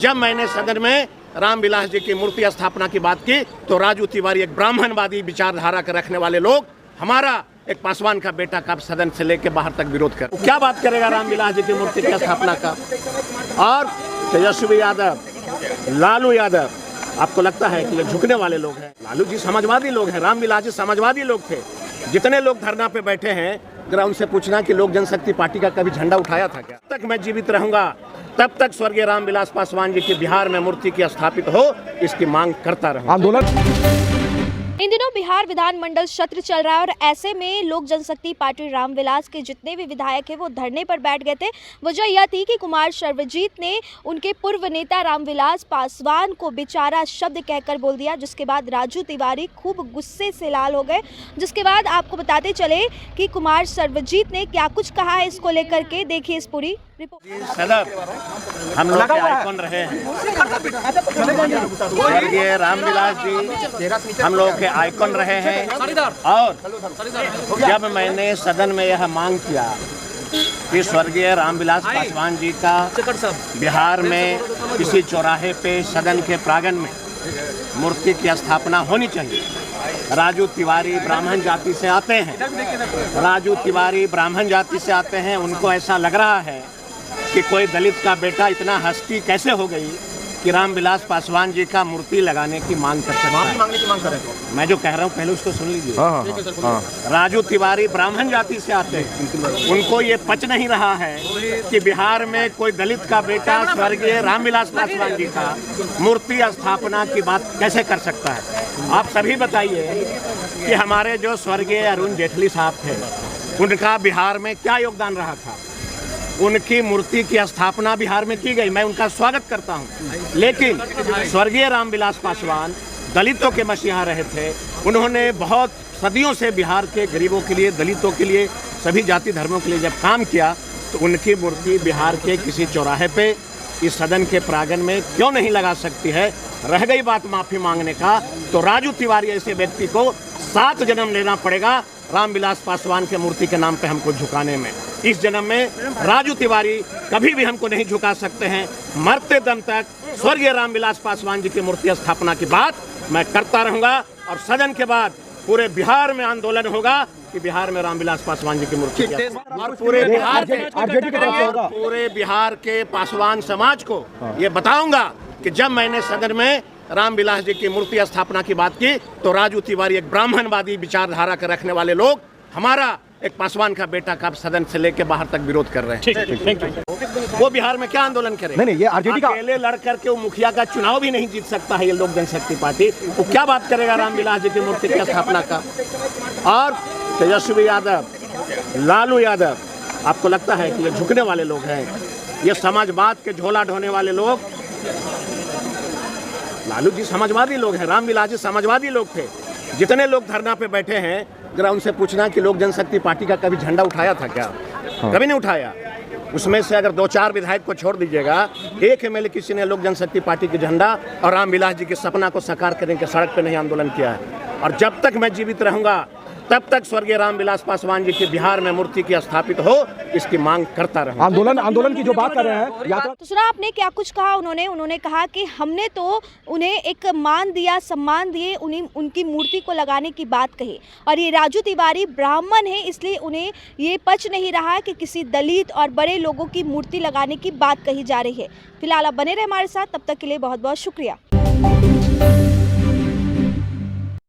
जब मैंने सदन में रामविलास जी की मूर्ति स्थापना की बात की तो राजू तिवारी एक ब्राह्मणवादी विचारधारा के रखने वाले लोग हमारा एक पासवान का बेटा का सदन से लेकर बाहर तक विरोध कर क्या बात करेगा रामविलास जी की मूर्ति की स्थापना का। और तेजस्वी यादव, लालू यादव, आपको लगता है कि ये झुकने वाले लोग हैं? लालू जी समाजवादी लोग हैं, रामविलास जी समाजवादी लोग थे। जितने लोग धरना पे बैठे हैं जरा उनसे पूछना कि लोक जनशक्ति पार्टी का कभी झंडा उठाया था क्या? तक मैं जीवित रहूंगा तब तक स्वर्गीय रामविलास पासवान जी की बिहार में मूर्ति की स्थापित हो, इसकी मांग करता रहूंगा। आंदोलन इन दिनों बिहार विधानमंडल सत्र चल रहा है और ऐसे में लोक जनशक्ति पार्टी रामविलास के जितने भी विधायक हैं वो धरने पर बैठ गए थे। वजह यह थी कि कुमार सर्वजीत ने उनके पूर्व नेता रामविलास पासवान को बेचारा शब्द कहकर बोल दिया, जिसके बाद राजू तिवारी खूब गुस्से से लाल हो गए। जिसके बाद आपको बताते चले कि कुमार सर्वजीत ने क्या कुछ कहा है इसको लेकर के, देखिए इस पूरी हम लोग के आइकॉन रहे हैं स्वर्गीय रामविलास जी, हम लोग के आइकॉन रहे हैं। और जब मैंने सदन में यह मांग किया कि स्वर्गीय रामविलास पासवान जी का बिहार में किसी चौराहे पे सदन के प्रांगण में मूर्ति की स्थापना होनी चाहिए। राजू तिवारी ब्राह्मण जाति से आते हैं, राजू तिवारी ब्राह्मण जाति से आते हैं। उनको ऐसा लग रहा है कि कोई दलित का बेटा इतना हस्ती कैसे हो गई कि रामविलास पासवान जी का मूर्ति लगाने की मांग कर सकता है। मांगने की मांग करें मैं जो कह रहा हूँ पहले उसको सुन लीजिए। राजू तिवारी ब्राह्मण जाति से आते हैं, उनको ये पच नहीं रहा है कि बिहार में कोई दलित का बेटा स्वर्गीय रामविलास पासवान जी का मूर्ति स्थापना की बात कैसे कर सकता है। आप सभी बताइए कि हमारे जो स्वर्गीय अरुण जेटली साहब थे उनका बिहार में क्या योगदान रहा था। उनकी मूर्ति की स्थापना बिहार में की गई, मैं उनका स्वागत करता हूं। लेकिन स्वर्गीय रामविलास पासवान दलितों के मसीहा रहे थे। उन्होंने बहुत सदियों से बिहार के गरीबों के लिए, दलितों के लिए, सभी जाति धर्मों के लिए जब काम किया तो उनकी मूर्ति बिहार के किसी चौराहे पे इस सदन के प्रांगण में क्यों नहीं लगा सकती है। रह गई बात माफ़ी मांगने का, तो राजू तिवारी ऐसे व्यक्ति को 7 जन्म लेना पड़ेगा रामविलास पासवान के मूर्ति के नाम पे हमको झुकाने में। इस जन्म में राजू तिवारी कभी भी हमको नहीं झुका सकते हैं। मरते दम तक स्वर्गीय रामविलास पासवान जी की मूर्ति स्थापना की बात मैं करता रहूंगा। और सदन के बाद पूरे बिहार में आंदोलन होगा कि बिहार में रामविलास पासवान जी की मूर्ति और पूरे बिहार के पासवान समाज को ये बताऊंगा कि जब मैंने सदन में रामविलास जी की मूर्ति स्थापना की बात की तो राजू तिवारी एक ब्राह्मणवादी विचारधारा के रखने वाले लोग हमारा एक पासवान का बेटा का सदन से लेकर बाहर तक विरोध कर रहे हैं। वो बिहार में क्या आंदोलन करे? नहीं, ये आरजेडी का अकेले लड़ करके वो मुखिया का चुनाव भी नहीं जीत सकता है ये लोक जनशक्ति पार्टी। वो क्या बात करेगा रामविलास जी की मूर्ति की स्थापना का। और तेजस्वी यादव, लालू यादव, आपको लगता है कि ये झुकने वाले लोग हैं? ये समाजवाद के झोला ढोने वाले लोग। लालू जी समाजवादी लोग हैं, रामविलास जी समाजवादी लोग थे। जितने लोग धरना पे बैठे हैं जरा उनसे पूछना कि लोक जनशक्ति पार्टी का कभी झंडा उठाया था क्या? कभी नहीं उठाया। उसमें से अगर 2-4 विधायक को छोड़ दीजिएगा, एक एमएलए किसी ने लोक जनशक्ति पार्टी के झंडा और रामविलास जी के सपना को साकार करने के सड़क पे नहीं आंदोलन किया है। और जब तक मैं जीवित रहूंगा तब तक स्वर्गीय रामविलास पासवान जी की बिहार में मूर्ति की स्थापित हो, इसकी मांग करता रहूंगा। आंदोलन की जो बात कर रहे हैं तो सुना आपने क्या कुछ कहा। उन्होंने कहा कि हमने तो उन्हें एक मान दिया, सम्मान दिए, उन्हें उनकी मूर्ति को लगाने की बात कही। और ये राजू तिवारी ब्राह्मण है, इसलिए उन्हें ये पच नहीं रहा कि किसी दलित और बड़े लोगों की मूर्ति लगाने की बात कही जा रही है। फिलहाल आप बने रहे हमारे साथ, तब तक के लिए बहुत बहुत शुक्रिया।